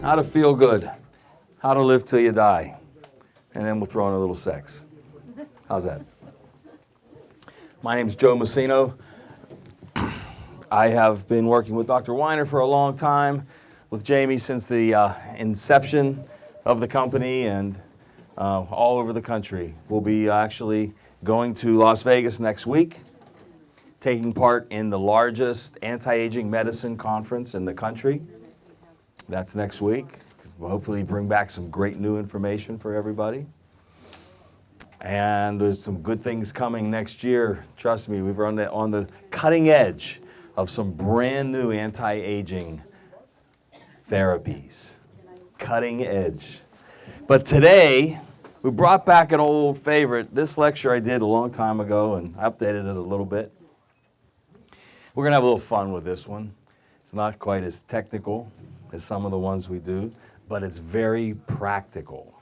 how to feel good, how to live till you die, and then we'll throw in a little sex. How's that? My name's Joe Messino. I have been working with Dr. Weiner for a long time, with Jamie since the inception of the company, and all over the country. We'll be actually going to Las Vegas next week, taking part in the largest anti-aging medicine conference in the country. That's next week. We'll hopefully bring back some great new information for everybody. And there's some good things coming next year. Trust me, we're on the cutting edge of some brand new anti-aging therapies. Cutting edge. But today, we brought back an old favorite. This lecture I did a long time ago, and I updated it a little bit. We're going to have a little fun with this one. It's not quite as technical as some of the ones we do, but it's very practical.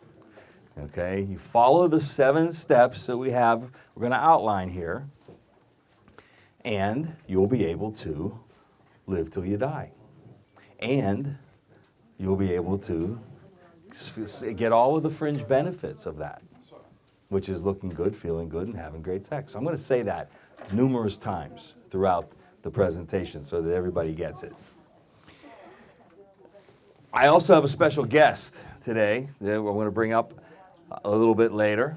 Okay? You follow the 7 steps that we're going to outline here, and you'll be able to live till you die. And you'll be able to get all of the fringe benefits of that, which is looking good, feeling good, and having great sex. I'm going to say that numerous times throughout the presentation so that everybody gets it. I also have a special guest today that we're going to bring up a little bit later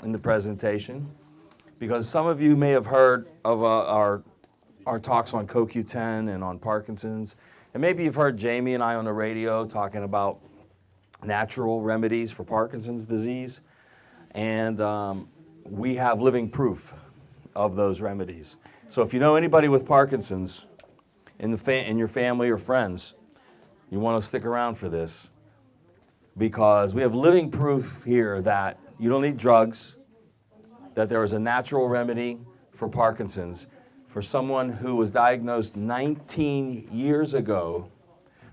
in the presentation, because some of you may have heard of our talks on CoQ10 and on Parkinson's, and maybe you've heard Jamie and I on the radio talking about natural remedies for Parkinson's disease, and we have living proof of those remedies. So if you know anybody with Parkinson's in your family or friends, you want to stick around for this, because we have living proof here that you don't need drugs, that there is a natural remedy for Parkinson's for someone who was diagnosed 19 years ago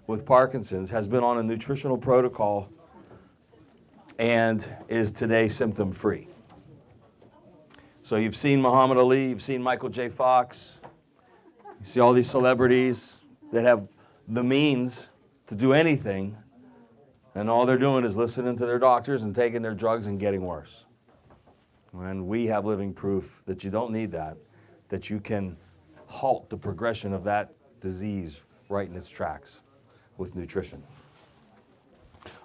with Parkinson's, has been on a nutritional protocol, and is today symptom-free. So you've seen Muhammad Ali, you've seen Michael J. Fox, you see all these celebrities that have the means to do anything, and all they're doing is listening to their doctors and taking their drugs and getting worse. And we have living proof that you don't need that you can halt the progression of that disease right in its tracks with nutrition.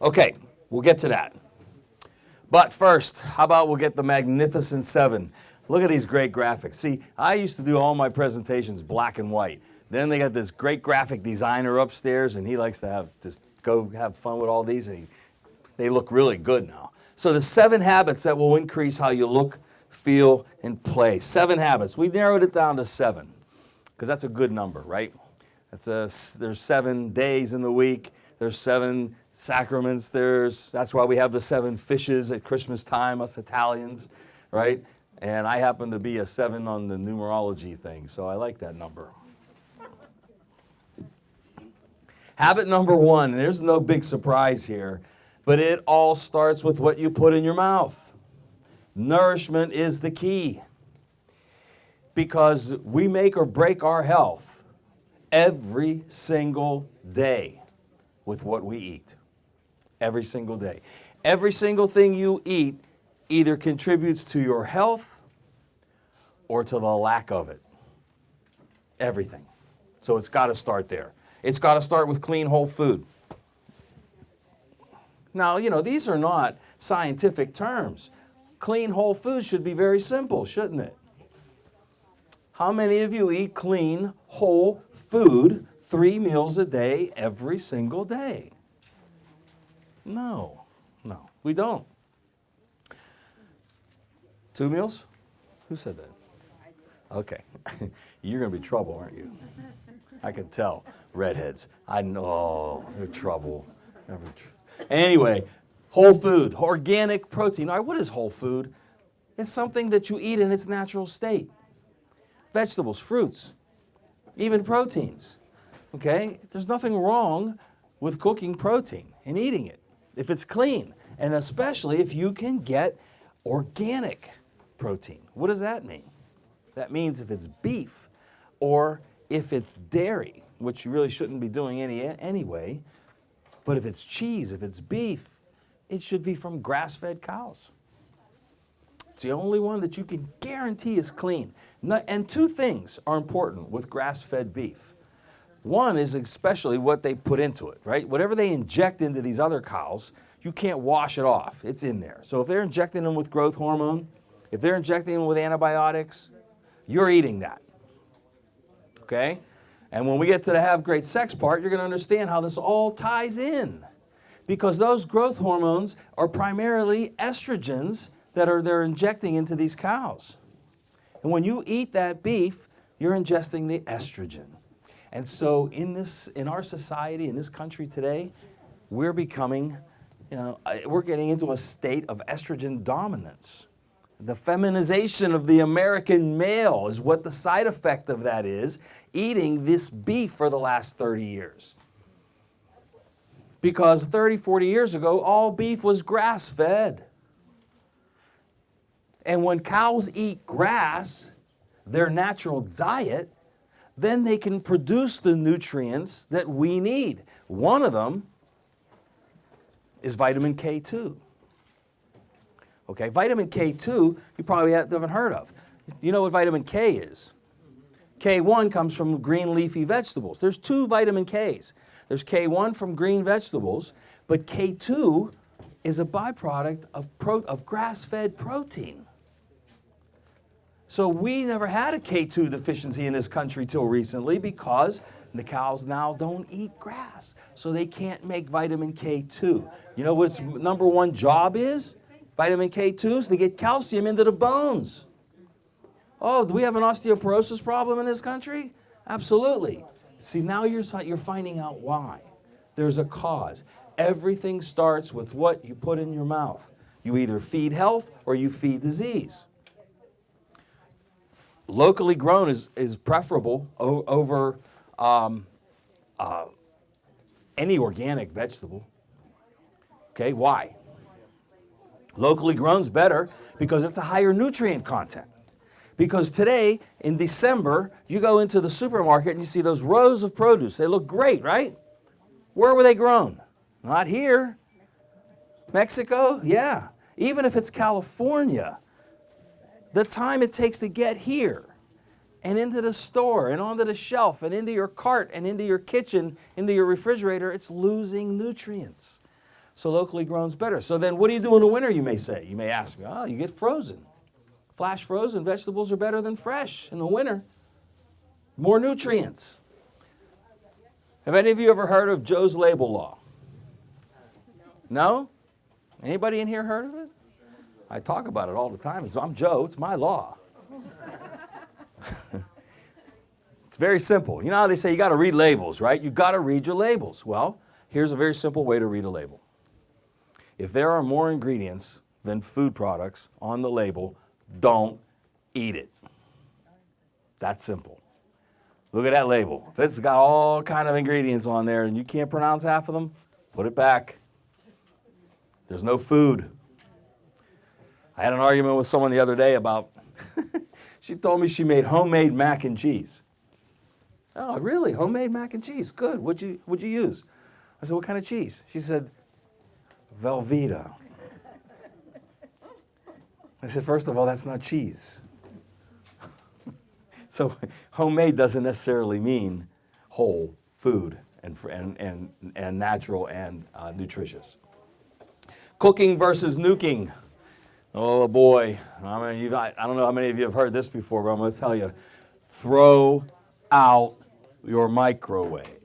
Okay, we'll get to that. But first, how about we'll get the Magnificent 7. Look at these great graphics. See, I used to do all my presentations black and white. Then they got this great graphic designer upstairs, and he likes to go have fun with all these, and they look really good now. So the 7 habits that will increase how you look, feel, and play. 7 habits. We narrowed it down to 7, because that's a good number, right? There's 7 days in the week. There's 7 sacraments. That's why we have the 7 fishes at Christmas time, us Italians, right? And I happen to be a 7 on the numerology thing, so I like that number. Habit number 1, and there's no big surprise here, but it all starts with what you put in your mouth. Nourishment is the key, because we make or break our health every single day with what we eat. Every single day. Every single thing you eat either contributes to your health or to the lack of it. Everything. So it's got to start there. It's got to start with clean, whole food. Now, these are not scientific terms. Clean, whole food should be very simple, shouldn't it? How many of you eat clean, whole food 3 meals a day every single day? No, we don't. 2 meals? Who said that? Okay. You're going to be trouble, aren't you? I can tell. Redheads. I know. They're trouble. Anyway, whole food, organic protein. All right, what is whole food? It's something that you eat in its natural state. Vegetables, fruits, even proteins. Okay? There's nothing wrong with cooking protein and eating it if it's clean, and especially if you can get organic protein. What does that mean? That means if it's beef or if it's dairy, which you really shouldn't be doing anyway, But if it's cheese, if it's beef, it should be from grass-fed cows. It's the only one that you can guarantee is clean. And two things are important with grass-fed beef. One is especially what they put into it, right? Whatever they inject into these other cows, you can't wash it off. It's in there. So if they're injecting them with growth hormone, if they're injecting them with antibiotics, you're eating that. Okay? And when we get to the have great sex part, you're going to understand how this all ties in. Because those growth hormones are primarily estrogens that they're injecting into these cows. And when you eat that beef, you're ingesting the estrogen. And so in our society, in this country today, we're becoming, we're getting into a state of estrogen dominance. The feminization of the American male is what the side effect of that is, eating this beef for the last 30 years. Because 30, 40 years ago, all beef was grass-fed. And when cows eat grass, their natural diet, then they can produce the nutrients that we need. One of them is vitamin K2. Okay, vitamin K2, you probably haven't heard of. You know what vitamin K is? K1 comes from green leafy vegetables. There's two vitamin Ks. There's K1 from green vegetables, but K2 is a byproduct of grass-fed protein. So we never had a K2 deficiency in this country till recently because the cows now don't eat grass. So they can't make vitamin K2. You know what its number one job is? Vitamin K2 is to get calcium into the bones. Oh, do we have an osteoporosis problem in this country? Absolutely. See, now you're finding out why. There's a cause. Everything starts with what you put in your mouth. You either feed health or you feed disease. Locally grown is preferable over any organic vegetable. Okay, why? Locally grown is better because it's a higher nutrient content. Because today, in December, you go into the supermarket and you see those rows of produce. They look great, right? Where were they grown? Not here. Mexico? Yeah. Even if it's California, the time it takes to get here and into the store and onto the shelf and into your cart and into your kitchen, into your refrigerator, it's losing nutrients. So locally grown is better. So then what do you do in the winter, you may say? You may ask me, you get frozen. Flash frozen vegetables are better than fresh in the winter. More nutrients. Have any of you ever heard of Joe's label law? No? Anybody in here heard of it? I talk about it all the time. I'm Joe. It's my law. It's very simple. You know how they say you got to read labels, right? You got to read your labels. Well, here's a very simple way to read a label. If there are more ingredients than food products on the label, don't eat it. That's simple. Look at that label. If it's got all kind of ingredients on there and you can't pronounce half of them, put it back. There's no food. I had an argument with someone the other day about, she told me she made homemade mac and cheese. Oh, really? Homemade mac and cheese? Good. What'd you use? I said, what kind of cheese? She said, Velveeta. I said, first of all, that's not cheese. So homemade doesn't necessarily mean whole food and natural and nutritious. Cooking versus nuking. Oh boy, I don't know how many of you have heard this before, but I'm going to tell you, throw out your microwave.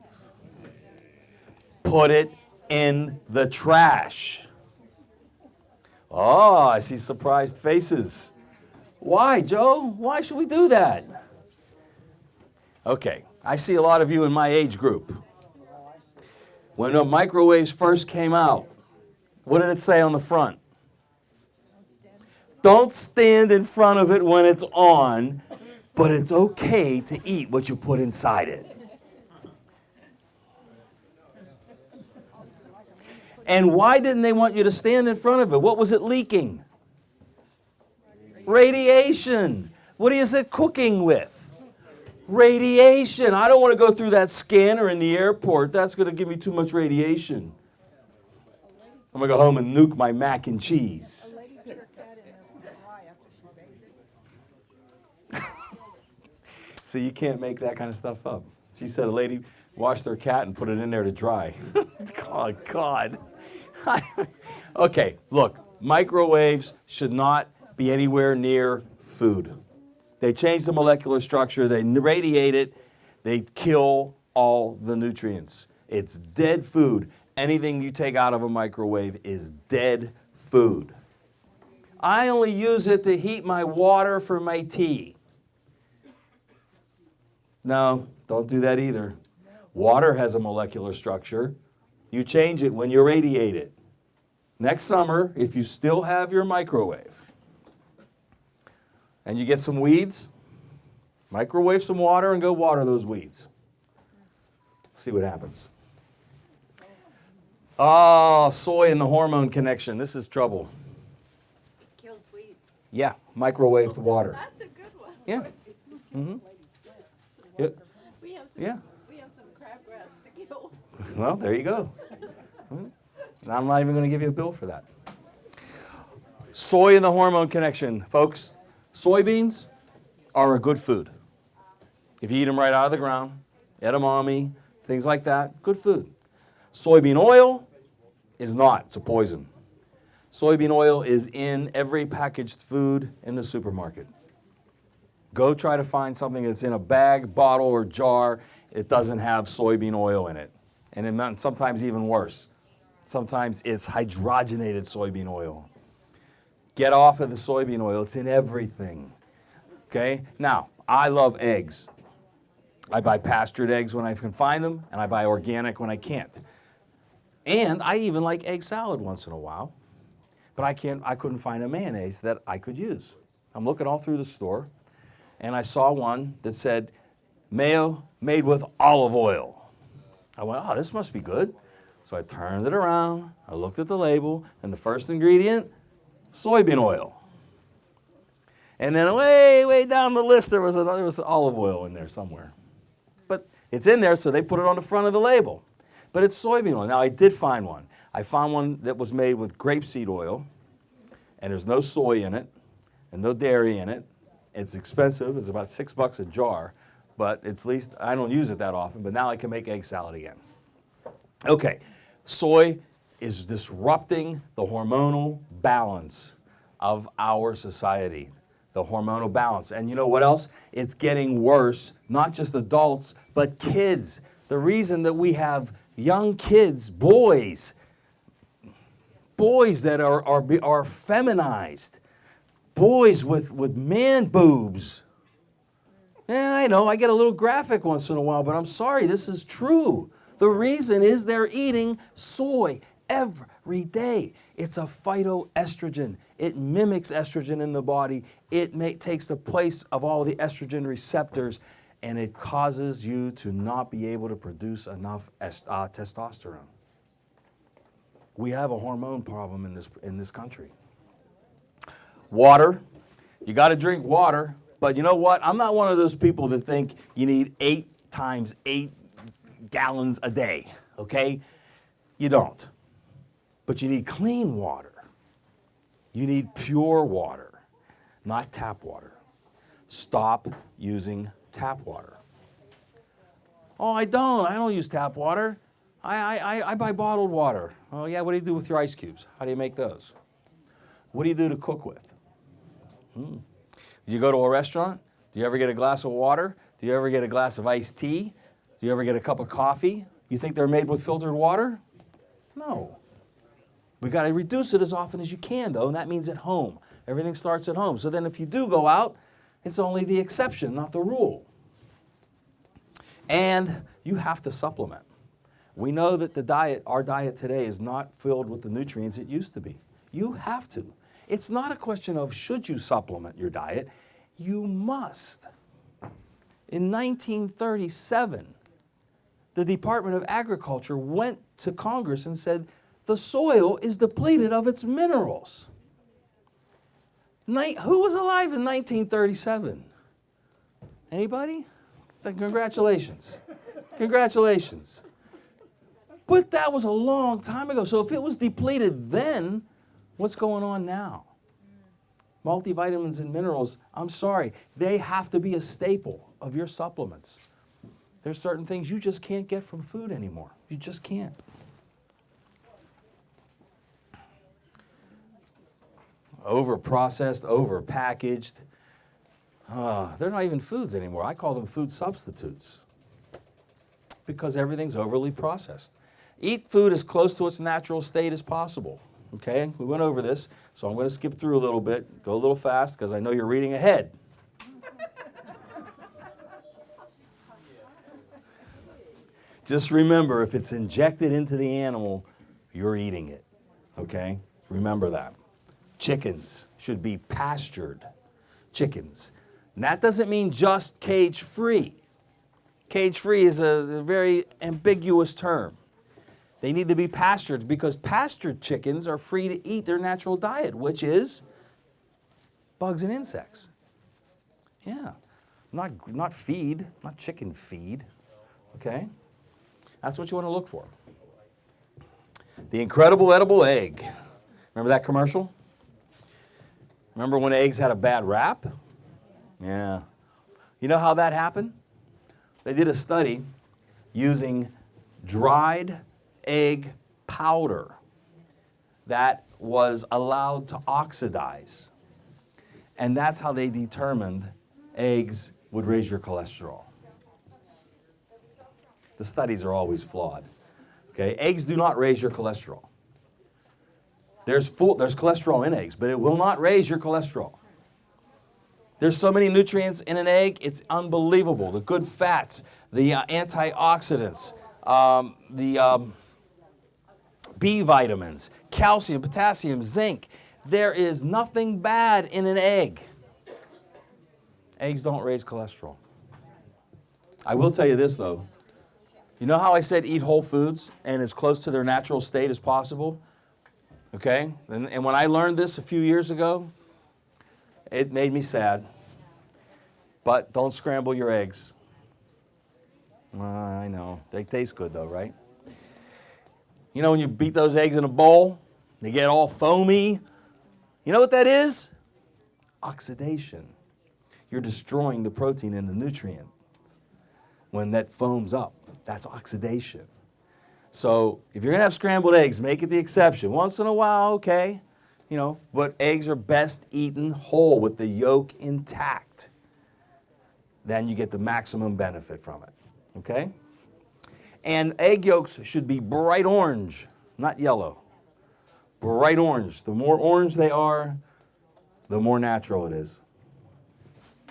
Put it in the trash. Oh, I see surprised faces. Why, Joe? Why should we do that? Okay, I see a lot of you in my age group. When the microwaves first came out, what did it say on the front? Don't stand in front of it when it's on, but it's okay to eat what you put inside it. And why didn't they want you to stand in front of it? What was it leaking? Radiation. What is it cooking with? Radiation. I don't want to go through that scanner in the airport. That's going to give me too much radiation. I'm going to go home and nuke my mac and cheese. A lady put her cat in a dry after she bathed it. See, you can't make that kind of stuff up. She said a lady washed her cat and put it in there to dry. Oh, God. Okay, look, microwaves should not be anywhere near food. They change the molecular structure, they radiate it, they kill all the nutrients. It's dead food. Anything you take out of a microwave is dead food. I only use it to heat my water for my tea. No, don't do that either. Water has a molecular structure. You change it when you radiate it. Next summer, if you still have your microwave and you get some weeds, microwave some water and go water those weeds. See what happens. Oh, soy and the hormone connection. This is trouble. Kills weeds. Yeah, microwaved water. That's a good one. Yeah. Mm-hmm. Yep. We have some, Yeah. we have some crabgrass to kill. Well, there you go. And I'm not even going to give you a bill for that. Soy and the hormone connection. Folks, soybeans are a good food. If you eat them right out of the ground, edamame, things like that, good food. Soybean oil is not. It's a poison. Soybean oil is in every packaged food in the supermarket. Go try to find something that's in a bag, bottle, or jar. It doesn't have soybean oil in it. And sometimes even worse. Sometimes it's hydrogenated soybean oil. Get off of the soybean oil. It's in everything. Okay? Now, I love eggs. I buy pastured eggs when I can find them, and I buy organic when I can't. And I even like egg salad once in a while. But I couldn't find a mayonnaise that I could use. I'm looking all through the store, and I saw one that said, mayo made with olive oil. I went, oh, this must be good. So I turned it around, I looked at the label, and the first ingredient, soybean oil. And then way down the list, there was olive oil in there somewhere. But it's in there, so they put it on the front of the label. But it's soybean oil. Now, I did find one. I found one that was made with grapeseed oil, and there's no soy in it, and no dairy in it. It's expensive. It's about $6 a jar, but at least I don't use it that often, but now I can make egg salad again. Okay, soy is disrupting the hormonal balance of our society, the hormonal balance. And you know what else? It's getting worse, not just adults, but kids. The reason that we have young kids, boys that are feminized, boys with man boobs. Yeah, I know, I get a little graphic once in a while, but I'm sorry, this is true. The reason is they're eating soy every day. It's a phytoestrogen. It mimics estrogen in the body. It takes the place of all the estrogen receptors, and it causes you to not be able to produce enough testosterone. We have a hormone problem in this country. Water. You got to drink water, but you know what? I'm not one of those people that think you need 8 times 8 gallons a day, okay? You don't. But you need clean water. You need pure water, not tap water. Stop using tap water. Oh, I don't use tap water. I buy bottled water. Oh yeah, what do you do with your ice cubes? How do you make those? What do you do to cook with? Do you go to a restaurant? Do you ever get a glass of water? Do you ever get a glass of iced tea? Do you ever get a cup of coffee? You think they're made with filtered water? No. We got to reduce it as often as you can, though, and that means at home. Everything starts at home. So then if you do go out, it's only the exception, not the rule. And you have to supplement. We know that our diet today is not filled with the nutrients it used to be. You have to. It's not a question of should you supplement your diet. You must. In 1937, the Department of Agriculture went to Congress and said, the soil is depleted of its minerals. Who was alive in 1937? Anybody? Then congratulations. Congratulations. But that was a long time ago. So if it was depleted then, what's going on now? Multivitamins and minerals, I'm sorry, they have to be a staple of your supplements. There's certain things you just can't get from food anymore. You just can't. Over-processed, over-packaged. They're not even foods anymore. I call them food substitutes because everything's overly processed. Eat food as close to its natural state as possible. Okay, we went over this, so I'm going to skip through a little bit, go a little fast because I know you're reading ahead. Just remember, if it's injected into the animal, you're eating it. Okay, remember that. Chickens should be pastured. Chickens. And that doesn't mean just cage-free. Cage-free is a very ambiguous term. They need to be pastured because pastured chickens are free to eat their natural diet, which is bugs and insects. Yeah, not feed, not chicken feed, okay? That's what you want to look for. The incredible edible egg. Remember that commercial? Remember when eggs had a bad rap? Yeah. You know how that happened? They did a study using dried egg powder that was allowed to oxidize. And that's how they determined eggs would raise your cholesterol. The studies are always flawed. Okay? Eggs do not raise your cholesterol. There's cholesterol in eggs, but it will not raise your cholesterol. There's so many nutrients in an egg, it's unbelievable. The good fats, the antioxidants, the B vitamins, calcium, potassium, zinc. There is nothing bad in an egg. Eggs don't raise cholesterol. I will tell you this, though. You know how I said eat whole foods and as close to their natural state as possible? Okay? And when I learned this a few years ago, it made me sad. But don't scramble your eggs. I know. They taste good, though, right? You know when you beat those eggs in a bowl, they get all foamy. You know what that is? Oxidation. You're destroying the protein and the nutrients. When that foams up, that's oxidation. So if you're going to have scrambled eggs, make it the exception. Once in a while, okay. You know, but eggs are best eaten whole with the yolk intact. Then you get the maximum benefit from it. Okay? And egg yolks should be bright orange, not yellow. Bright orange. The more orange they are, the more natural it is.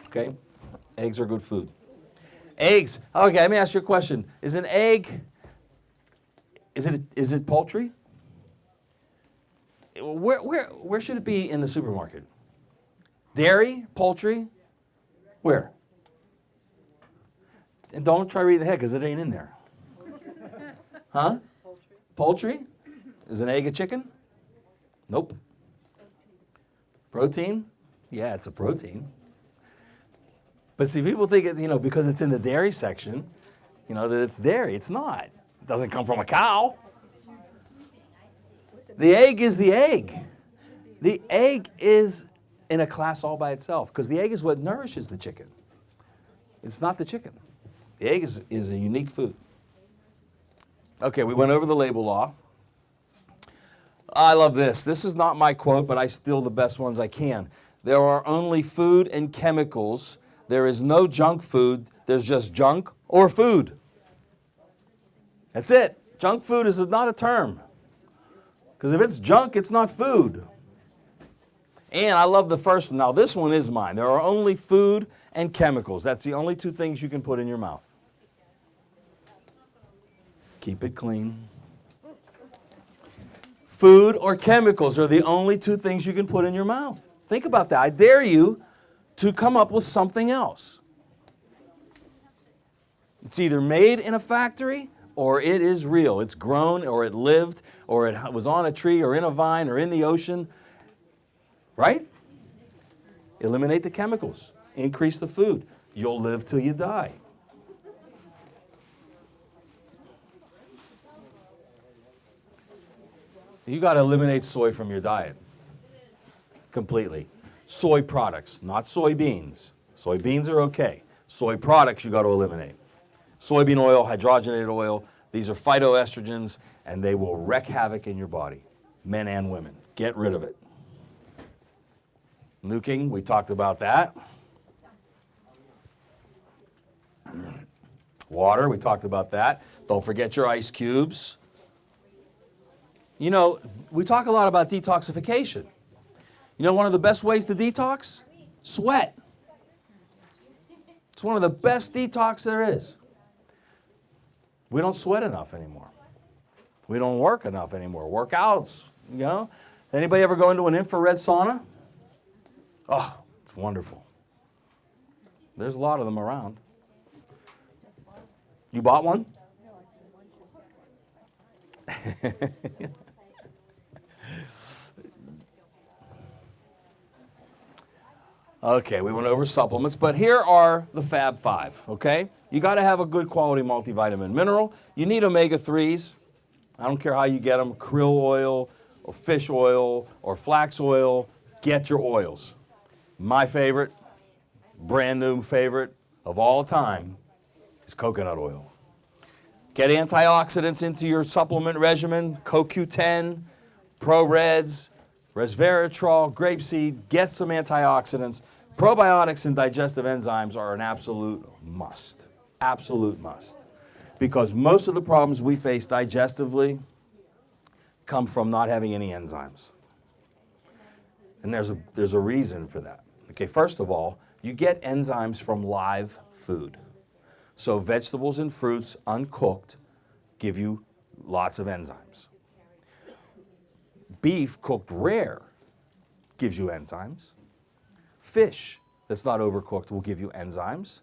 Okay? Eggs are good food. Eggs. Okay, let me ask you a question. Is an egg, is it poultry? Where should it be in the supermarket? Dairy? Poultry? Where? And don't try to read the head because it ain't in there. Huh? Poultry? Is an egg a chicken? Nope. Protein? Yeah, it's a protein. But see, people think, because it's in the dairy section, that it's dairy. It's not. It doesn't come from a cow. The egg is the egg. The egg is in a class all by itself because the egg is what nourishes the chicken. It's not the chicken. The egg is a unique food. Okay, we went over the label law. I love this. This is not my quote, but I steal the best ones I can. There are only food and chemicals. There is no junk food. There's just junk or food. That's it. Junk food is not a term. Because if it's junk, it's not food. And I love the first one. Now, this one is mine. There are only food and chemicals. That's the only two things you can put in your mouth. Keep it clean. Food or chemicals are the only two things you can put in your mouth. Think about that. I dare you to come up with something else. It's either made in a factory or it is real. It's grown or it lived or it was on a tree or in a vine or in the ocean. Right? Eliminate the chemicals. Increase the food. You'll live till you die. You got to eliminate soy from your diet completely. Soy products, not soybeans. Soybeans are okay. Soy products you got to eliminate. Soybean oil, hydrogenated oil, these are phytoestrogens, and they will wreak havoc in your body, men and women. Get rid of it. Nuking, we talked about that. Water, we talked about that. Don't forget your ice cubes. You know, we talk a lot about detoxification. You know one of the best ways to detox? Sweat. It's one of the best detox there is. We don't sweat enough anymore. We don't work enough anymore. Workouts, you know. Anybody ever go into an infrared sauna? Oh, it's wonderful. There's a lot of them around. You bought one? Okay, we went over supplements, but here are the Fab Five, okay? You got to have a good quality multivitamin mineral. You need omega-3s. I don't care how you get them, krill oil or fish oil or flax oil. Get your oils. My favorite, brand new favorite of all time is coconut oil. Get antioxidants into your supplement regimen, CoQ10, Pro-Reds, resveratrol, grapeseed, get some antioxidants. Probiotics and digestive enzymes are an absolute must. Absolute must. Because most of the problems we face digestively come from not having any enzymes. And there's a reason for that. Okay, first of all, you get enzymes from live food. So vegetables and fruits, uncooked, give you lots of enzymes. Beef cooked rare gives you enzymes. Fish that's not overcooked will give you enzymes.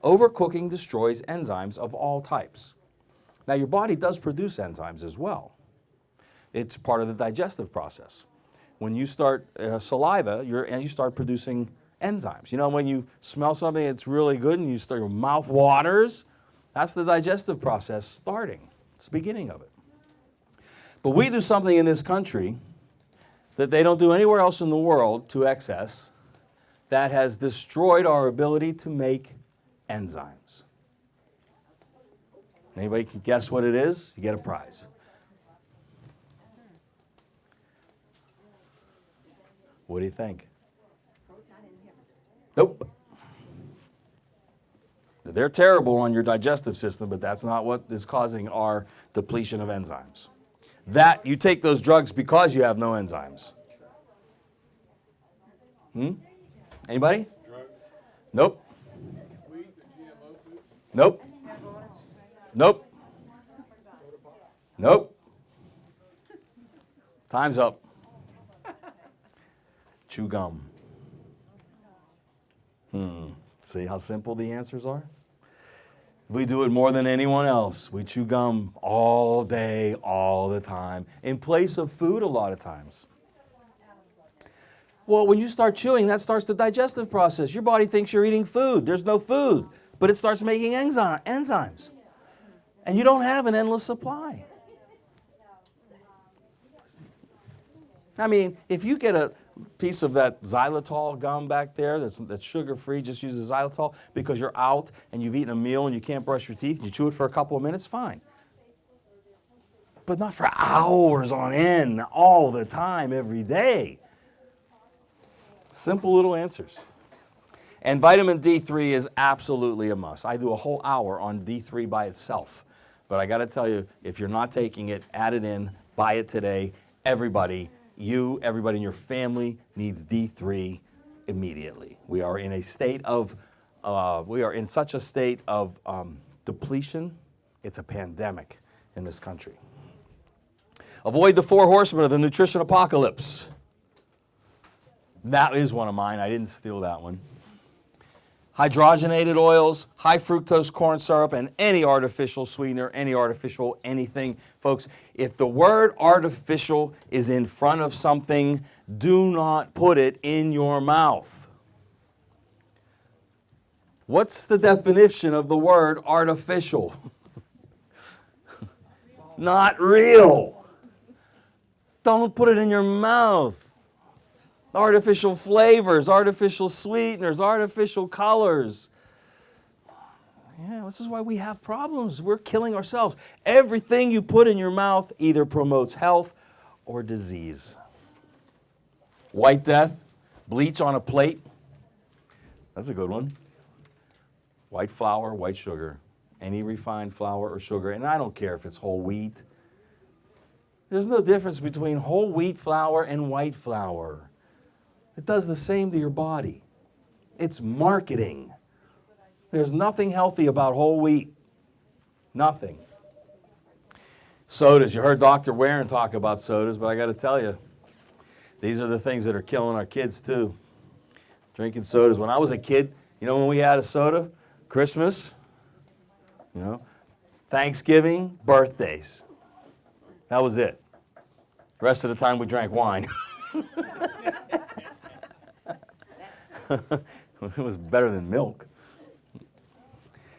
Overcooking destroys enzymes of all types. Now your body does produce enzymes as well. It's part of the digestive process. When you start saliva, you start producing enzymes. You know, when you smell something that's really good and your mouth waters, that's the digestive process starting. It's the beginning of it. But we do something in this country that they don't do anywhere else in the world to excess that has destroyed our ability to make enzymes. Anybody can guess what it is? You get a prize. What do you think? Nope. They're terrible on your digestive system, but that's not what is causing our depletion of enzymes. That, you take those drugs because you have no enzymes. Anybody? Nope. Nope. Nope. Nope. Time's up. Chew gum. See how simple the answers are? We do it more than anyone else. We chew gum all day, all the time, in place of food a lot of times. Well, when you start chewing, that starts the digestive process. Your body thinks you're eating food. There's no food, but it starts making enzymes. And you don't have an endless supply. I mean, if you get a piece of that xylitol gum back there that's sugar-free, just use the xylitol because you're out and you've eaten a meal and you can't brush your teeth, and you chew it for a couple of minutes, fine. But not for hours on end, all the time, every day. Simple little answers. And vitamin D3 is absolutely a must. I do a whole hour on D3 by itself. But I got to tell you, if you're not taking it, add it in, buy it today. Everybody in your family needs D3 immediately. We are in such a state of depletion. It's a pandemic in this country. Avoid the 4 horsemen of the nutrition apocalypse. That is one of mine. I didn't steal that one. Hydrogenated oils, high fructose corn syrup, and any artificial sweetener, any artificial anything. Folks, if the word artificial is in front of something, do not put it in your mouth. What's the definition of the word artificial? Not real. Don't put it in your mouth. Artificial flavors, artificial sweeteners, artificial colors. Yeah, this is why we have problems. We're killing ourselves. Everything you put in your mouth either promotes health or disease. White death, bleach on a plate. That's a good one. White flour, white sugar. Any refined flour or sugar. And I don't care if it's whole wheat. There's no difference between whole wheat flour and white flour. It does the same to your body. It's marketing. There's nothing healthy about whole wheat. Nothing. Sodas. You heard Dr. Warren talk about sodas, but I got to tell you, these are the things that are killing our kids too. Drinking sodas. When I was a kid, you know when we had a soda? Christmas, Thanksgiving, birthdays. That was it. The rest of the time we drank wine. It was better than milk.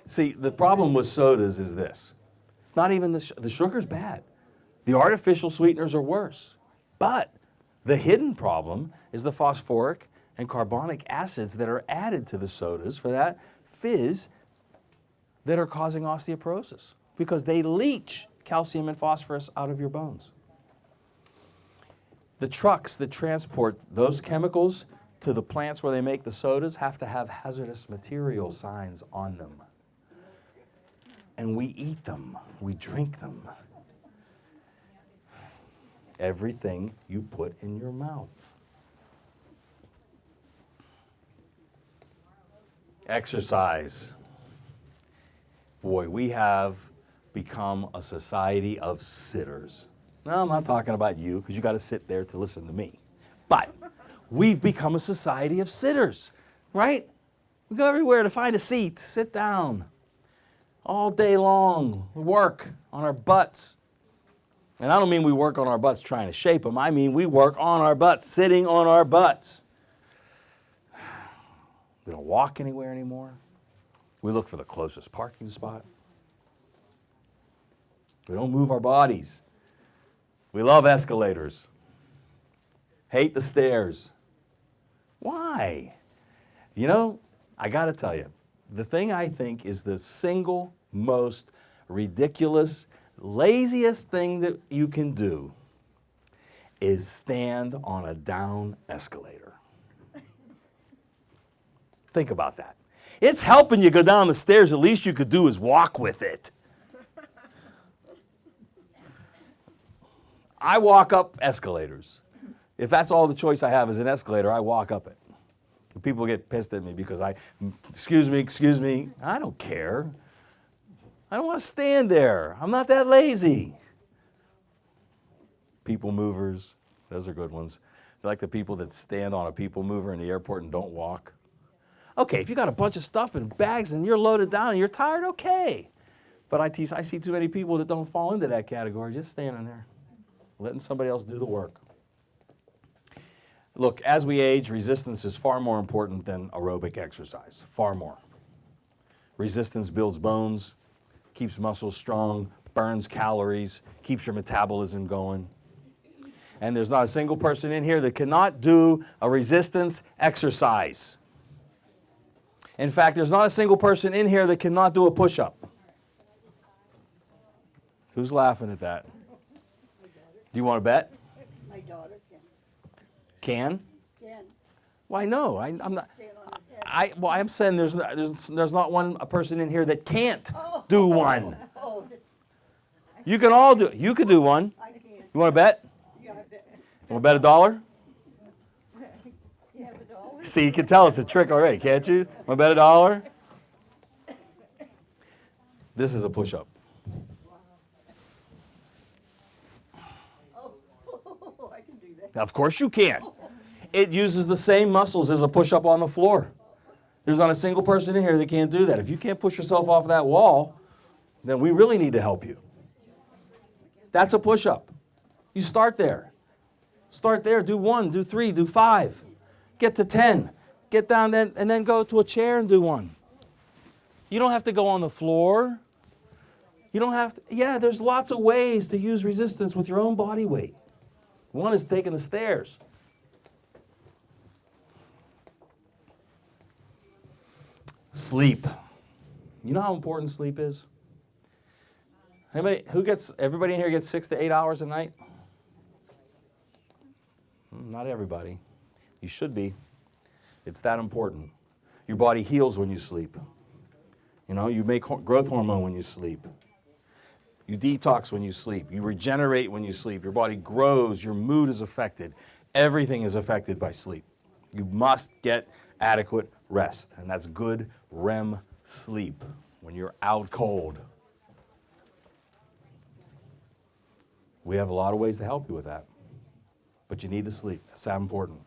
See, the problem with sodas is this. It's not even the sugar's bad. The artificial sweeteners are worse. But the hidden problem is the phosphoric and carbonic acids that are added to the sodas for that fizz that are causing osteoporosis because they leach calcium and phosphorus out of your bones. The trucks that transport those chemicals to the plants where they make the sodas have to have hazardous material signs on them. And we eat them, we drink them. Everything you put in your mouth. Exercise. Boy, we have become a society of sitters. No, I'm not talking about you, because you got to sit there to listen to me. But we've become a society of sitters, right? We go everywhere to find a seat, sit down. All day long, we work on our butts. And I don't mean we work on our butts trying to shape them. I mean we work on our butts, sitting on our butts. We don't walk anywhere anymore. We look for the closest parking spot. We don't move our bodies. We love escalators. Hate the stairs. Why? You know, I got to tell you, the thing I think is the single most ridiculous, laziest thing that you can do is stand on a down escalator. Think about that. It's helping you go down the stairs. The least you could do is walk with it. I walk up escalators. If that's all the choice I have is an escalator, I walk up it. People get pissed at me because excuse me. I don't care. I don't want to stand there. I'm not that lazy. People movers, those are good ones. They're like the people that stand on a people mover in the airport and don't walk. Okay, if you got a bunch of stuff and bags and you're loaded down and you're tired, okay. But I see too many people that don't fall into that category, just standing there, letting somebody else do the work. Look, as we age, resistance is far more important than aerobic exercise, far more. Resistance builds bones, keeps muscles strong, burns calories, keeps your metabolism going. And there's not a single person in here that cannot do a resistance exercise. In fact, there's not a single person in here that cannot do a push-up. Who's laughing at that? Do you want to bet? My daughter Can? can. Why no? I'm not. I'm saying there's not a person in here that can't do one. Oh, You can all do it. You could do one. I can. You want to bet? Yeah, I bet. You want to bet $1? You have $1? See, you can tell it's a trick already, can't you? Want to bet $1? This is a push-up. Oh, I can do that. Now, of course you can. It uses the same muscles as a push-up on the floor. There's not a single person in here that can't do that. If you can't push yourself off that wall, then we really need to help you. That's a push-up. You start there. Start there. Do 1, do 3, do 5. Get to 10. Get down then, and then go to a chair and do 1. You don't have to go on the floor. You don't have to. Yeah, there's lots of ways to use resistance with your own body weight. One is taking the stairs. Sleep. You know how important sleep is? Everybody in here gets 6 to 8 hours a night? Not everybody. You should be. It's that important. Your body heals when you sleep. You know, you make growth hormone when you sleep. You detox when you sleep. You regenerate when you sleep. Your body grows. Your mood is affected. Everything is affected by sleep. You must get adequate rest, and that's good REM sleep when you're out cold. We have a lot of ways to help you with that, but you need to sleep. That's that important.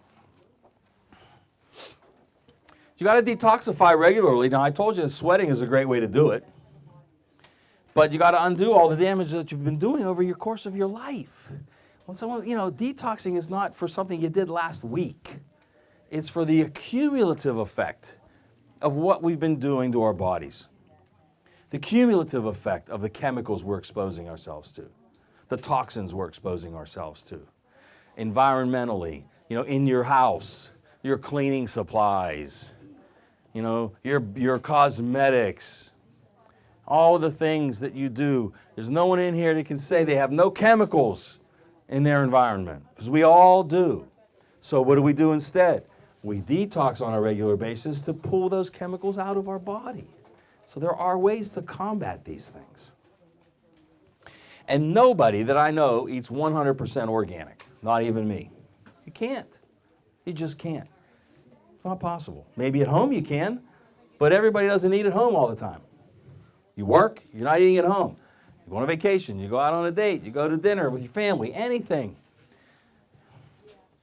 You got to detoxify regularly. Now, I told you sweating is a great way to do it, but you got to undo all the damage that you've been doing over your course of your life. When someone, detoxing is not for something you did last week. It's for the accumulative effect of what we've been doing to our bodies. The cumulative effect of the chemicals we're exposing ourselves to, the toxins we're exposing ourselves to. Environmentally, in your house, your cleaning supplies, your cosmetics, all the things that you do. There's no one in here that can say they have no chemicals in their environment, because we all do. So what do we do instead? We detox on a regular basis to pull those chemicals out of our body. So there are ways to combat these things. And nobody that I know eats 100% organic, not even me. You can't. You just can't. It's not possible. Maybe at home you can, but everybody doesn't eat at home all the time. You work, you're not eating at home. You go on a vacation, you go out on a date, you go to dinner with your family, anything.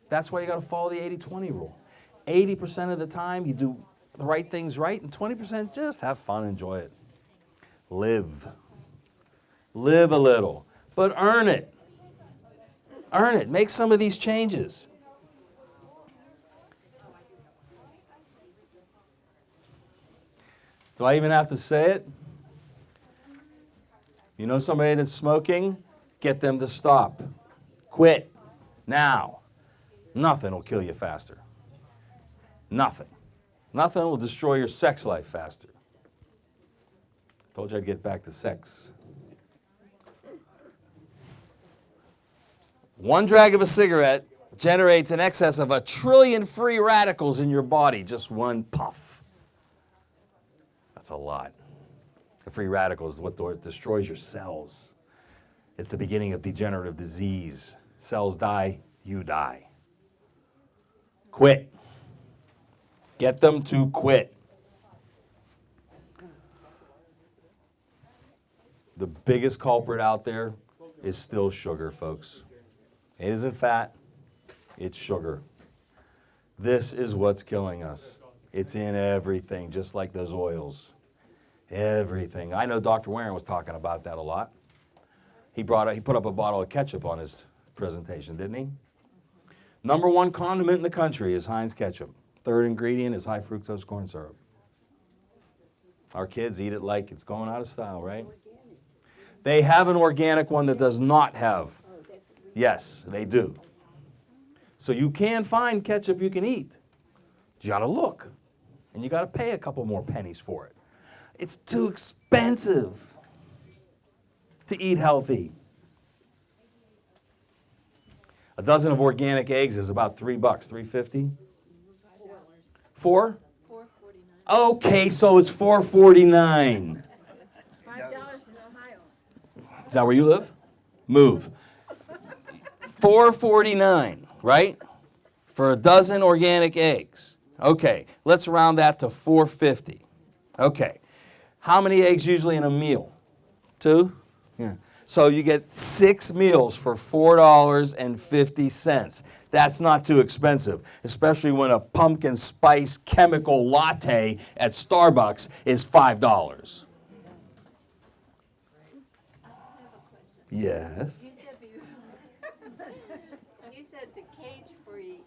That's why you got to follow the 80-20 rule. 80% of the time you do the right things right, and 20% just have fun, enjoy it. Live. Live a little, but earn it. Earn it. Make some of these changes. Do I even have to say it? You know somebody that's smoking? Get them to stop. Quit. Now. Nothing will kill you faster. Nothing. Nothing will destroy your sex life faster. Told you I'd get back to sex. One drag of a cigarette generates in excess of 1 trillion free radicals in your body, just one puff. That's a lot. The free radicals is what destroys your cells. It's the beginning of degenerative disease. Cells die, you die. Quit. Get them to quit. The biggest culprit out there is still sugar, folks. It isn't fat, it's sugar. This is what's killing us. It's in everything, just like those oils. Everything. I know Dr. Warren was talking about that a lot. He put up a bottle of ketchup on his presentation, didn't he? Number 1 condiment in the country is Heinz ketchup. 3rd ingredient is high fructose corn syrup. Our kids eat it like it's going out of style, right? They have an organic one that does not have. Yes, they do. So you can find ketchup you can eat. You got to look, and you got to pay a couple more pennies for it. It's too expensive to eat healthy. A dozen of organic eggs is about $3, $3.50. $4? $4.49. Okay, so it's $4.49. $5 in Ohio. Is that where you live? Move. $4.49, right? For a dozen organic eggs. Okay, let's round that to $4.50. Okay, how many eggs usually in a meal? 2? Yeah. So you get 6 meals for $4.50. That's not too expensive, especially when a pumpkin spice chemical latte at Starbucks is $5. Yes. You said the cage-free.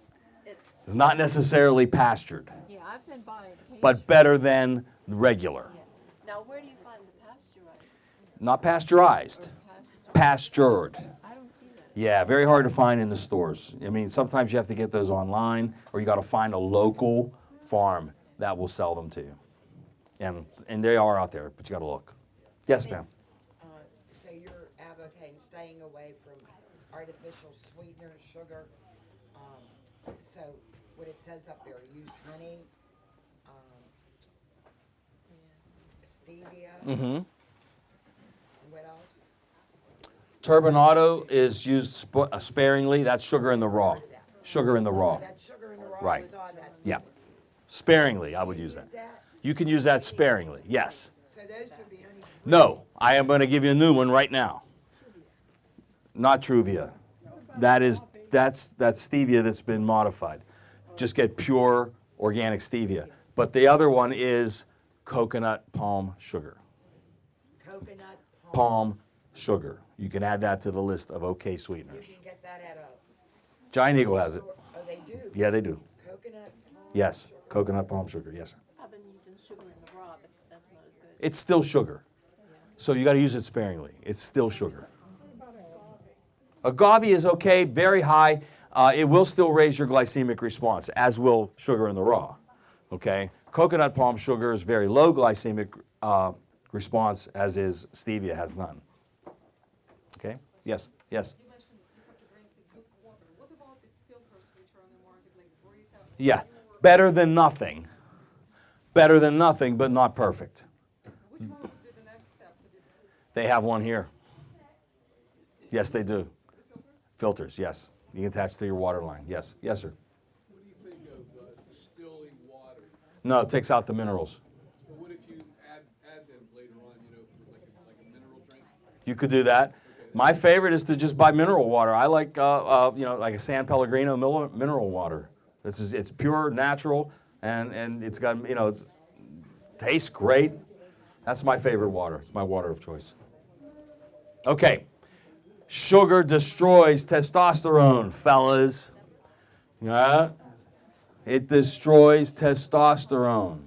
It's not necessarily pastured, Yeah, I've been buying cage. but better than regular. Yeah. Now, where do you find the pasteurized? Not pasteurized, pastured. I don't see that. Yeah, very hard to find in the stores. I mean, sometimes you have to get those online, or you got to find a local farm that will sell them to you. And they are out there, but you got to look. Yes, ma'am. So you're advocating staying away from artificial sweeteners, sugar. So what it says up there, use honey, stevia. Mm-hmm. What else? Turbinado is used sparingly. That's sugar in the raw. Sugar in the raw. That's sugar in the raw. Right. I saw that. Yeah. Sparingly, I would use that. You can use that sparingly, yes. So those are the only. No, I am going to give you a new one right now. Not Truvia. That's stevia that's been modified. Just get pure organic stevia. But the other one is coconut palm sugar. Coconut Palm sugar. You can add that to the list of OK You sweeteners. can get that at a. Giant Eagle has it. Oh, they do? Yeah, they do. Coconut palm. Yes, coconut palm sugar, yes, sir. I've been using sugar in the raw, but that's not as good. It's still sugar. So you got to use it sparingly. It's still sugar. Agave is okay, very high. It will still raise your glycemic response, as will sugar in the raw. Okay? Coconut palm sugar is very low glycemic response, as is stevia, has none. Okay? Yes, yes. You mentioned you have to drink the good water. What about the filters which are on the market, like where you have Yeah, better than nothing. Better than nothing, but not perfect. which one would be the next step to do? They have one here. Yes, they do. Filters, yes. You can attach to your water line. Yes, yes, sir. What do you think of distilling water? No, it takes out the minerals. But what if you add them later on, for like a mineral drink? You could do that. My favorite is to just buy mineral water. I like, like a San Pellegrino mineral water. It's pure, natural, and it's got, it's tastes great. That's my favorite water. It's my water of choice. Okay. Sugar destroys testosterone, fellas. Yeah? It destroys testosterone.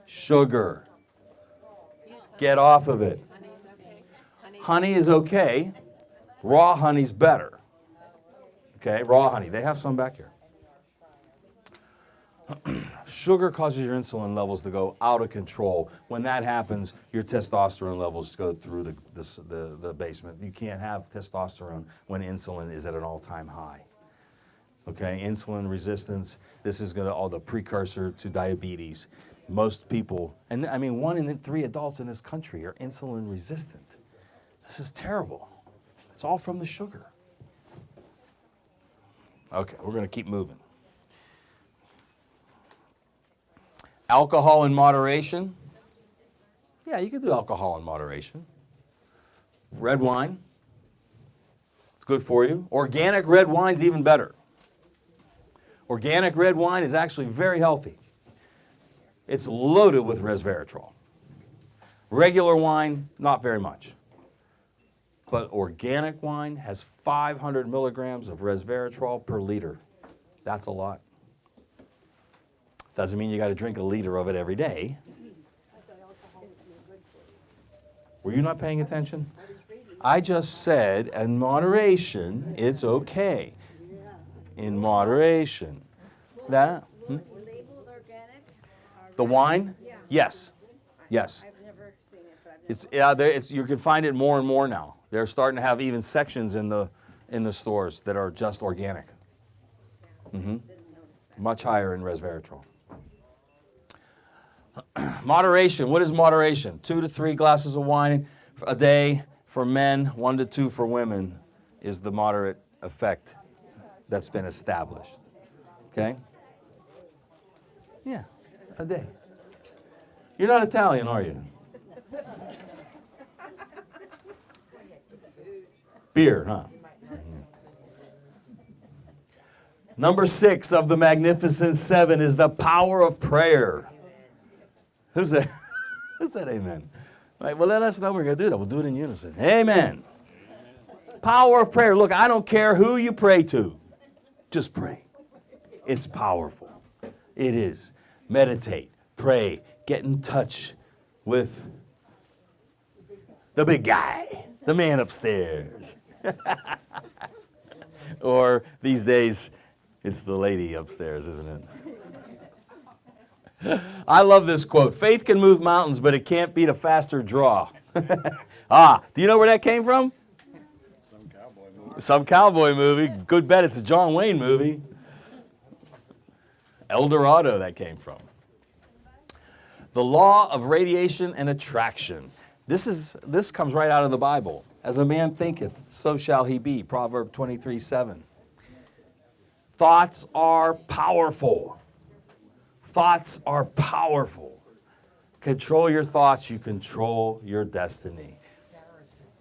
Sugar. Get off of it. Honey's okay. Honey is okay. Raw honey's better. Okay, raw honey. They have some back here. Sugar causes your insulin levels to go out of control. When that happens, your testosterone levels go through the basement. You can't have testosterone when insulin is at an all-time high. Okay, insulin resistance, this is the precursor to diabetes. Most people, and I mean 1 in 3 adults in this country are insulin resistant. This is terrible. It's all from the sugar. Okay, we're going to keep moving. Alcohol in moderation. Yeah, you can do alcohol in moderation. Red wine. It's good for you. Organic red wine's even better. Organic red wine is actually very healthy. It's loaded with resveratrol. Regular wine, not very much. But organic wine has 500 milligrams of resveratrol per liter. That's a lot. Doesn't mean you got to drink a liter of it every day. Were you not paying attention? I just said, in moderation, it's okay. In moderation. That? Labeled organic? The wine? Yeah. Yes. Yes. I've never seen it, but I've You can find it more and more now. They're starting to have even sections in the stores that are just organic. Much higher in resveratrol. Moderation. What is moderation? 2 to 3 glasses of wine a day for men, 1 to 2 for women is the moderate effect that's been established. Okay? Yeah, a day. You're not Italian, are you? Beer, huh? Number 6 of the Magnificent 7 is the power of prayer. Who's that? Who's that amen? Right, well, let us know we're going to do that. We'll do it in unison. Amen. Power of prayer. Look, I don't care who you pray to. Just pray. It's powerful. It is. Meditate. Pray. Get in touch with the big guy. The man upstairs. Or these days, it's the lady upstairs, isn't it? I love this quote. Faith can move mountains, but it can't beat a faster draw. Do you know where that came from? Some cowboy movie. Good bet it's a John Wayne movie. El Dorado that came from. The law of radiation and attraction. This comes right out of the Bible. As a man thinketh, so shall he be. Proverb 23:7. Thoughts are powerful. Thoughts are powerful. Control your thoughts, you control your destiny.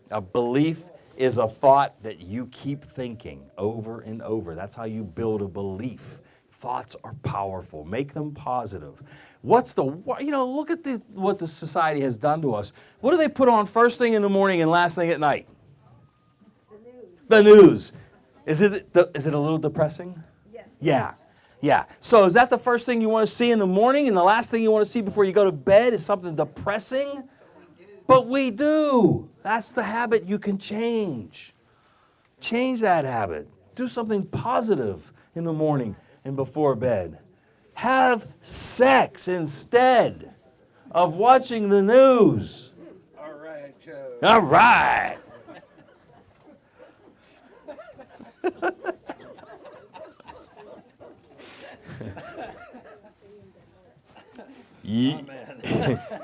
A belief is a thought that you keep thinking over and over. That's how you build a belief. Thoughts are powerful. Make them positive. Look at what the society has done to us. What do they put on first thing in the morning and last thing at night? The news. Is it a little depressing? Yes. Yeah. So is that the first thing you want to see in the morning and the last thing you want to see before you go to bed is something depressing? But we do. That's the habit you can change. Change that habit. Do something positive in the morning and before bed. Have sex instead of watching the news. All right, Joe. All right.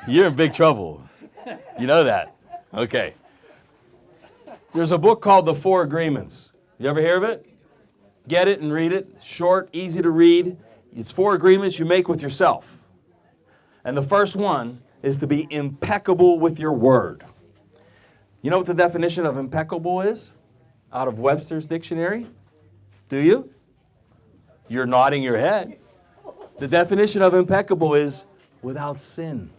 You're in big trouble. You know that. Okay. There's a book called The Four Agreements. You ever hear of it? Get it and read it. Short, easy to read. It's 4 agreements you make with yourself. And the first one is to be impeccable with your word. You know what the definition of impeccable is? Out of Webster's dictionary? Do you? You're nodding your head. The definition of impeccable is without sin.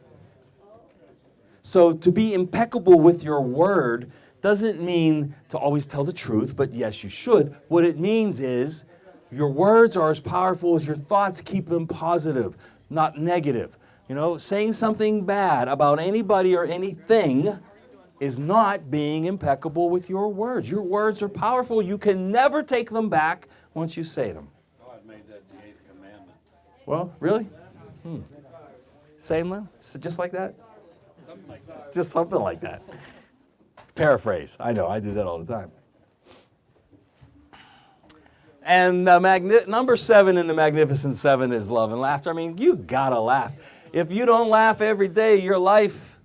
So to be impeccable with your word doesn't mean to always tell the truth, but yes, you should. What it means is your words are as powerful as your thoughts. Keep them positive, not negative. Saying something bad about anybody or anything is not being impeccable with your words. Your words are powerful. You can never take them back once you say them. God made that the 8th commandment. Well, really? Same, just like that? Something like that. Just something like that. Paraphrase. I know, I do that all the time. And number 7 in the Magnificent 7 is love and laughter. I mean, you gotta laugh. If you don't laugh every day of your life,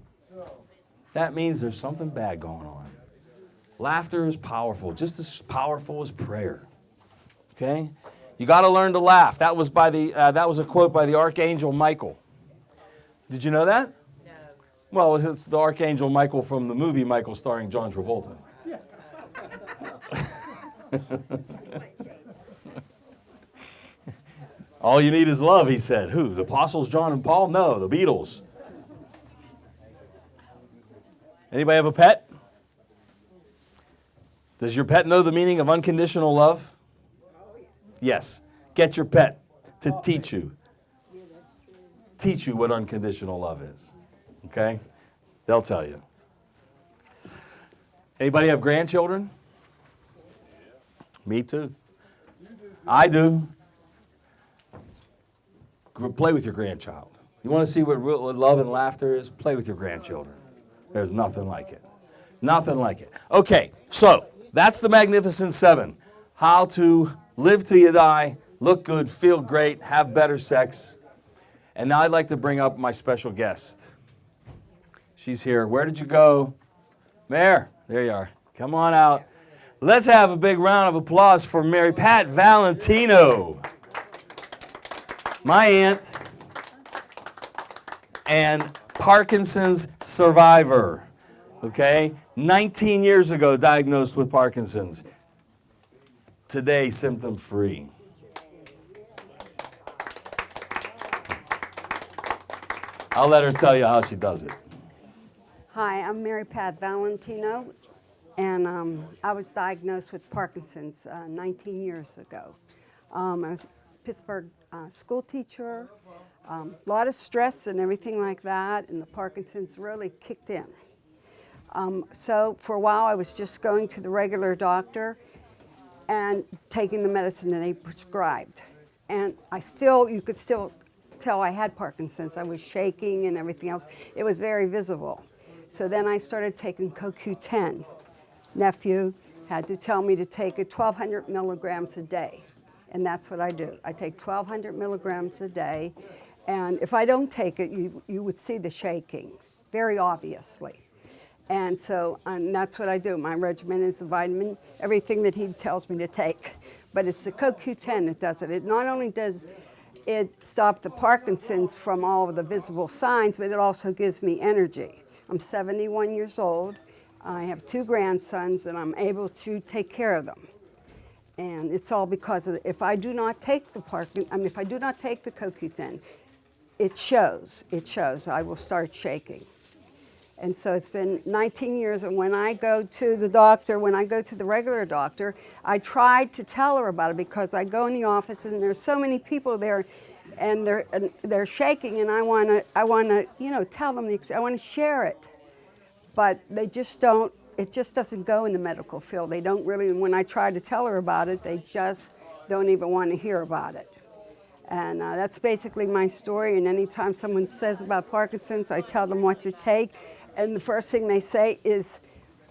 that means there's something bad going on. Laughter is powerful, just as powerful as prayer. Okay? You got to learn to laugh. That was a quote by the Archangel Michael. Did you know that? No. Well, it's the Archangel Michael from the movie Michael starring John Travolta. All you need is love, he said. Who? The Apostles John and Paul? No, the Beatles. Anybody have a pet? Does your pet know the meaning of unconditional love? Yes. Get your pet to teach you. Teach you what unconditional love is. Okay? They'll tell you. Anybody have grandchildren? Me too. I do. Play with your grandchild. You want to see what love and laughter is? Play with your grandchildren. There's nothing like it. Nothing like it. Okay, so that's the Magnificent 7. How to live till you die, look good, feel great, have better sex. And now I'd like to bring up my special guest. She's here. Where did you go? Mayor, there you are. Come on out. Let's have a big round of applause for Mary Pat Valentino, my aunt and Parkinson's survivor. Okay? 19 years ago diagnosed with Parkinson's. Today symptom-free. I'll let her tell you how she does it. Hi, I'm Mary Pat Valentino, and I was diagnosed with Parkinson's 19 years ago. I was a Pittsburgh school teacher, a lot of stress and everything like that, and the Parkinson's really kicked in. So for a while I was just going to the regular doctor, and taking the medicine that they prescribed. And you could still tell I had Parkinson's. I was shaking and everything else. It was very visible. So then I started taking CoQ10. Nephew had to tell me to take it 1,200 milligrams a day. And that's what I do. I take 1,200 milligrams a day. And if I don't take it, you would see the shaking, very obviously. And so that's what I do. My regimen is the vitamin, everything that he tells me to take. But it's the CoQ10 that does it. It not only does it stop the Parkinson's from all of the visible signs, but it also gives me energy. I'm 71 years old. I have 2 grandsons, and I'm able to take care of them. And it's all because of if I do not take the if I do not take the CoQ10, it shows. It shows. I will start shaking. And so it's been 19 years, and when I go to the doctor, when I go to the regular doctor, I tried to tell her about it because I go in the office and there's so many people there, and they're shaking, and I want to tell them I want to share it, but they just don't. It just doesn't go in the medical field. They don't really. And when I try to tell her about it, they just don't even want to hear about it. And that's basically my story. And anytime someone says about Parkinson's, I tell them what to take. And the first thing they say is,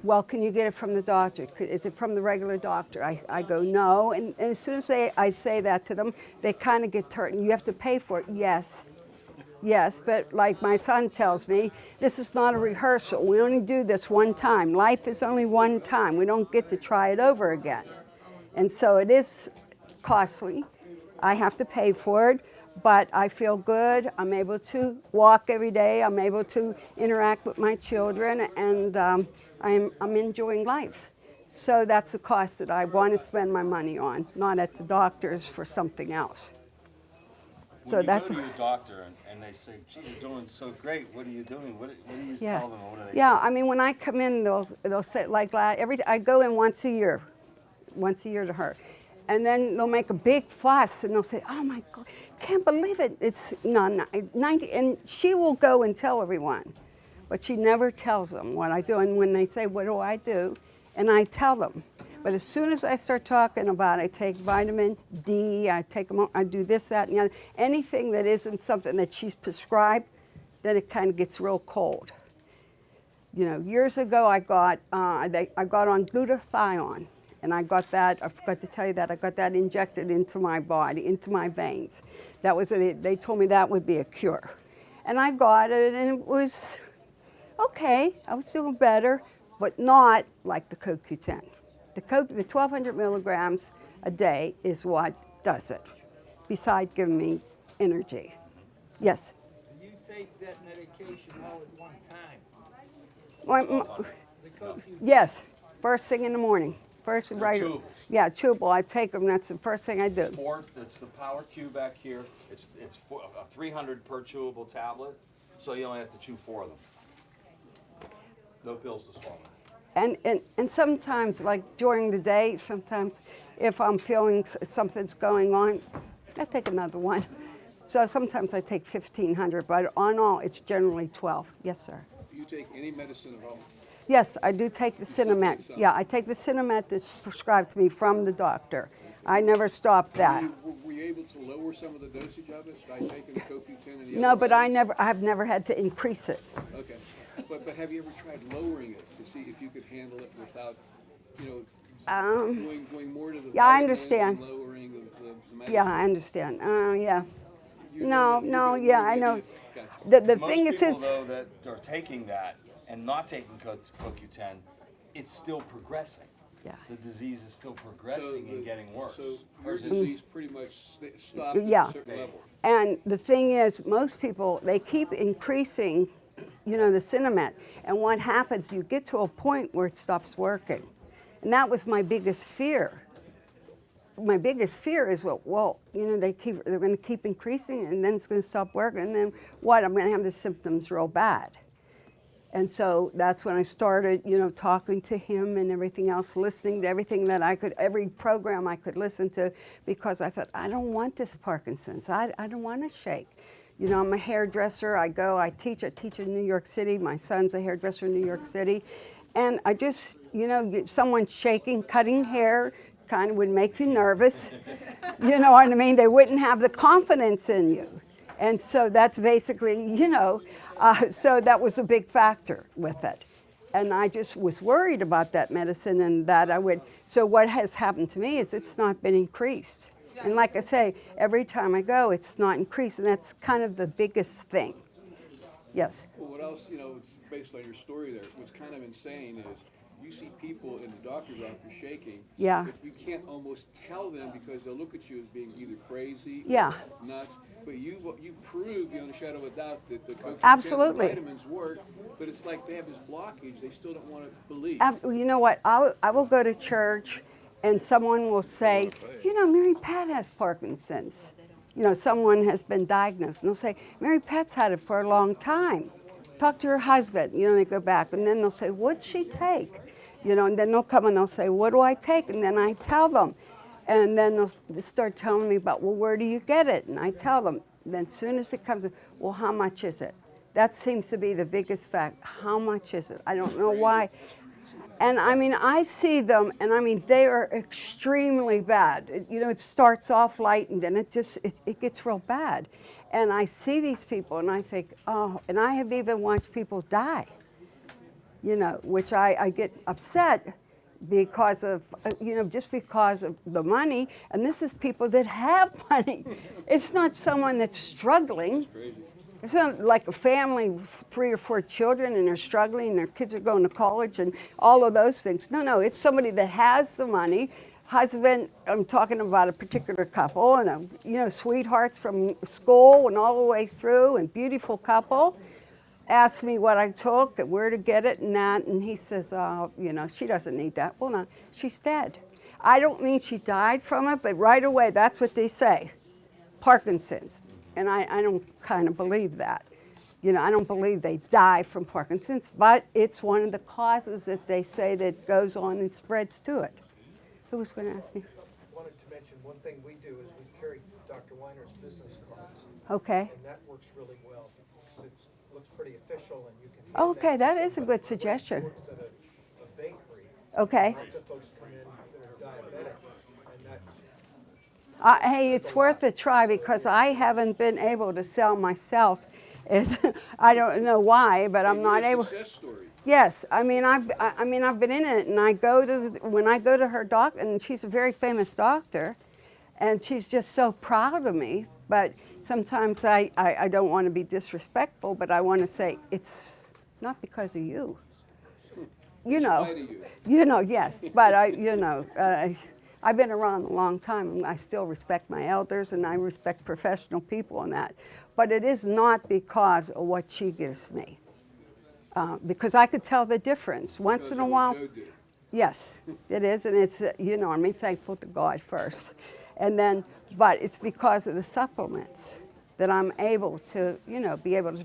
well, can you get it from the doctor? Is it from the regular doctor? I go, no. And as soon as I say that to them, they kind of get turned. You have to pay for it. Yes. Yes, but like my son tells me, this is not a rehearsal. We only do this one time. Life is only one time. We don't get to try it over again. And so it is costly. I have to pay for it, but I feel good. I'm able to walk every day. I'm able to interact with my children, and I'm enjoying life. So that's the cost that I want to spend my money on, not at the doctor's for something else. So When you that's go to your doctor and they say, "Gee, you're doing so great. What are you doing?" What do you yeah. tell them? What do they Yeah, say? I mean, when I come in, they'll say I go in once a year to her, and then they'll make a big fuss and they'll say, "Oh my God, can't believe it! It's 90," and she will go and tell everyone, but she never tells them what I do. And when they say, "What do I do?" and I tell them. But as soon as I start talking about I take vitamin D, I do this, that, and the other, anything that isn't something that she's prescribed, then it kind of gets real cold. You know, years ago I got on glutathione, and I got that. I forgot to tell you that I got that injected into my body, into my veins. That was they told me that would be a cure, and I got it, and it was okay. I was doing better, but not like the CoQ10. The 1,200 milligrams a day is what does it, besides giving me energy. Yes? You take that medication all at one time. The CoQ10. Yes, first thing in the morning. First, right. chewables. Yeah, chewable. I take them. That's the first thing I do. It's the Power Q back here. It's 300 per chewable tablet, so you only have to chew 4 of them. No pills to swallow. And sometimes, like during the day, sometimes if I'm feeling something's going on, I take another one. So sometimes I take 1,500, but on all, it's generally 12. Yes, sir. Do you take any medicine at all? Yes, I do take the Cinemet. Yeah, I take the Cinemet that's prescribed to me from the doctor. I never stop that. Were you able to lower some of the dosage of it by taking the CoQ10 and the No, other but vitamins? I've never had to increase it. Okay. But have you ever tried lowering it to see if you could handle it without, going more to the Yeah, I vitamins understand. and lowering the medicine? Yeah, I understand. Yeah. You're No, doing it- no, you're yeah, doing I it- know. Gotcha. The Most thing is, people, it's, though, that are taking that and not taking CoQ10, it's still progressing. Yeah. The disease is still progressing and getting worse. So your Hers is- disease pretty much stopped at Yeah. a certain level. and the thing is, most people, they keep increasing, the Cinemet. And what happens, you get to a point where it stops working. And that was my biggest fear. My biggest fear is, they're going to keep increasing, and then it's going to stop working, and then what? I'm going to have the symptoms real bad. And so that's when I started, talking to him and everything else, listening to everything that I could, every program I could listen to, because I thought, I don't want this Parkinson's. I don't want to shake. I'm a hairdresser. I teach in New York City. My son's a hairdresser in New York City. And I just, someone shaking, cutting hair, kind of would make you nervous. You know what I mean? They wouldn't have the confidence in you. And so that's basically, so that was a big factor with it. And I just was worried about that medicine and that I would. So what has happened to me is it's not been increased. And like I say, every time I go, it's not increased. And that's kind of the biggest thing. Yes. Well, what else, it's based on your story there, what's kind of insane is you see people in the doctor's office shaking. Yeah. But you can't almost tell them because they'll look at you as being either crazy, Yeah. nuts. But you prove beyond a shadow of a doubt that the CoQ10 Absolutely. vitamins work, but it's like they have this blockage. They still don't want to believe. You know what? I will go to church and someone will say, Mary Pat has Parkinson's. Someone has been diagnosed. And they'll say, Mary Pat's had it for a long time. Talk to her husband. They go back. And then they'll say, what'd she take? And then they'll come and they'll say, what do I take? And then I tell them. And then they'll start telling me about, well, where do you get it? And I tell them. Then as soon as it comes, well, how much is it? That seems to be the biggest fact. How much is it? I don't know why. And I mean, I see them, and I mean, they are extremely bad. It starts off light, and then it gets real bad. And I see these people, and I think, oh, and I have even watched people die, which I get upset because of, just because of the money. And this is people that have money. It's not someone that's struggling. It's not like a family with 3 or 4 children and they're struggling and their kids are going to college and all of those things. No, it's somebody that has the money. Husband, I'm talking about a particular couple, and sweethearts from school and all the way through, and beautiful couple. Asked me what I took and where to get it and that, and he says, she doesn't need that. Well, no, she's dead. I don't mean she died from it, but right away, that's what they say, Parkinson's. And I don't kind of believe that. I don't believe they die from Parkinson's, but it's one of the causes that they say that goes on and spreads to it. Who was going to ask me? I wanted to mention one thing we do is we carry Dr. Weiner's business cards. Okay. And that works really well because it looks pretty official and you can. hand Okay, that that to is a somebody good suggestion. who works at a bakery. Okay. Lots of folks come in that are diabetic, and that's. Hey, it's worth a try because I haven't been able to sell myself. I don't know why, but I'm not able. Success story. Yes, I mean I've been in it, and when I go to her doc, and she's a very famous doctor, and she's just so proud of me. But sometimes I don't want to be disrespectful, but I want to say it's not because of you. Yes, but I've been around a long time, and I still respect my elders, and I respect professional people and that. But it is not because of what she gives me. Because I could tell the difference. Once in a while, yes, it is, and it's, I'm thankful to God first. And then, but it's because of the supplements that I'm able to, be able to,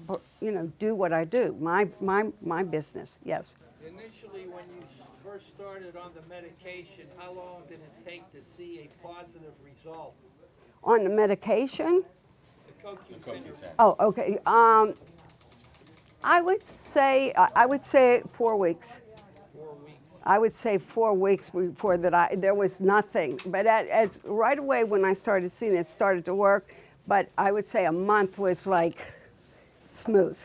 do what I do, my business, yes. Initially, when you first started on the medication, how long did it take to see a positive result? On the medication? The CoQ10. Oh, okay. I would say 4 weeks. 4 weeks. I would say 4 weeks before that there was nothing. But as right away when I started seeing it, started to work. But I would say a month was like smooth.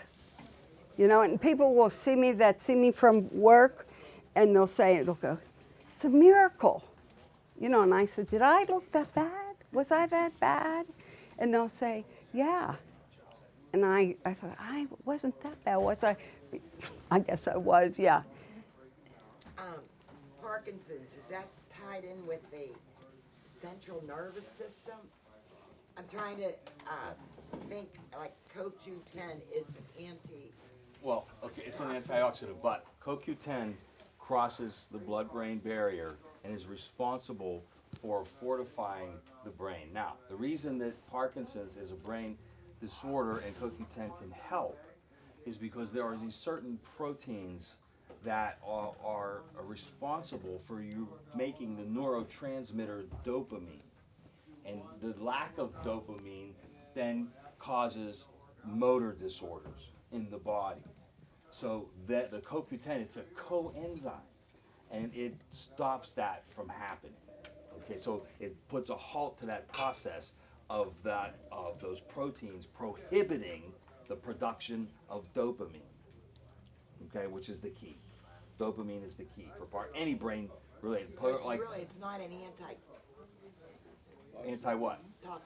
And people will see me from work, and they'll go, it's a miracle. And I said, did I look that bad? Was I that bad? And they'll say, yeah. And I thought, I wasn't that bad, was I? I guess I was, yeah. Parkinson's, is that tied in with the central nervous system? I'm trying to think, like CoQ10 is an anti. Well, okay, it's an antioxidant, but CoQ10 crosses the blood-brain barrier and is responsible for fortifying the brain. Now, the reason that Parkinson's is a brain disorder and CoQ10 can help is because there are these certain proteins that are responsible for you making the neurotransmitter dopamine. And the lack of dopamine then causes motor disorders in the body. So that the CoQ10, it's a coenzyme, and it stops that from happening. Okay, so it puts a halt to that process of those proteins prohibiting the production of dopamine. Okay, which is the key. Dopamine is the key for any brain related. So it's Like really, it's not an anti what? talk,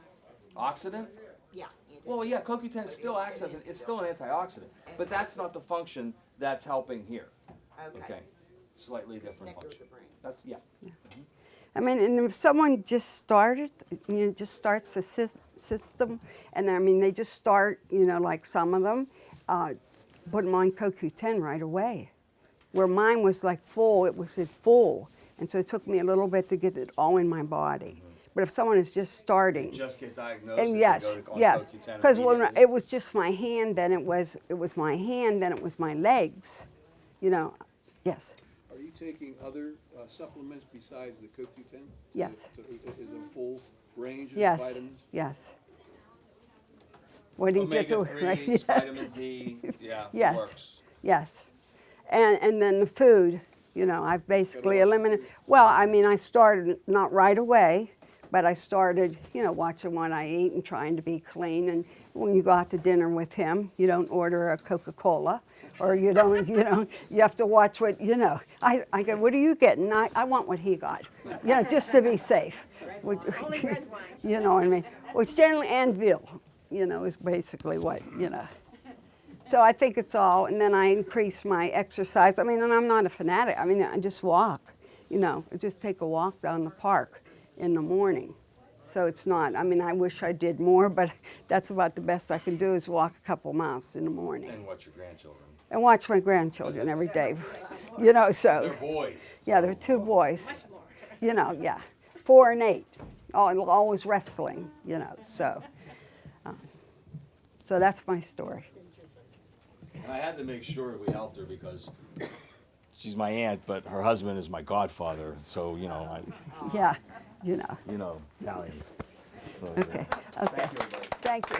Oxidant? yeah. Well, yeah, CoQ10 still acts as it's still an antioxidant, but that's not the function that's helping here. Okay, slightly Because different nectar's function. the brain. That's I mean, and if someone just started, just starts the system, and I mean, they just start, like some of them, put them on CoQ10 right away. Where mine was like full, it was at full. And so it took me a little bit to get it all in my body. But if someone is just starting, just get diagnosed. and yes, because when it was just my hand, then it was my hand, then it was my legs, yes. Are you taking other supplements besides the CoQ10? Yes. So is a full range of Yes, vitamins? yes. What he just Omega-3s, vitamin D, yeah, Yes. works. Yes, and then the food, I've basically eliminated. Well, I mean, I started not right away, but I started, watching what I eat and trying to be clean. And when you go out to dinner with him, you don't order a Coca-Cola, or you don't, you have to watch what, I go, what are you getting? I want what he got, just to be safe. Only red wine. You know what I mean? Which generally, and veal, is basically what, So I think it's all, and then I increase my exercise. I mean, and I'm not a fanatic. I mean, I just walk, I just take a walk down the park in the morning. So it's not, I mean, I wish I did more, but that's about the best I can do is walk a couple miles in the morning. And watch your grandchildren. And watch my grandchildren every day, so. They're boys. Yeah, there are 2 boys, yeah, 4 and 8, always wrestling, so. So that's my story. And I had to make sure we helped her because she's my aunt, but her husband is my godfather. So Yeah, Italians. So, okay, okay. Thank you, everybody. Thank you.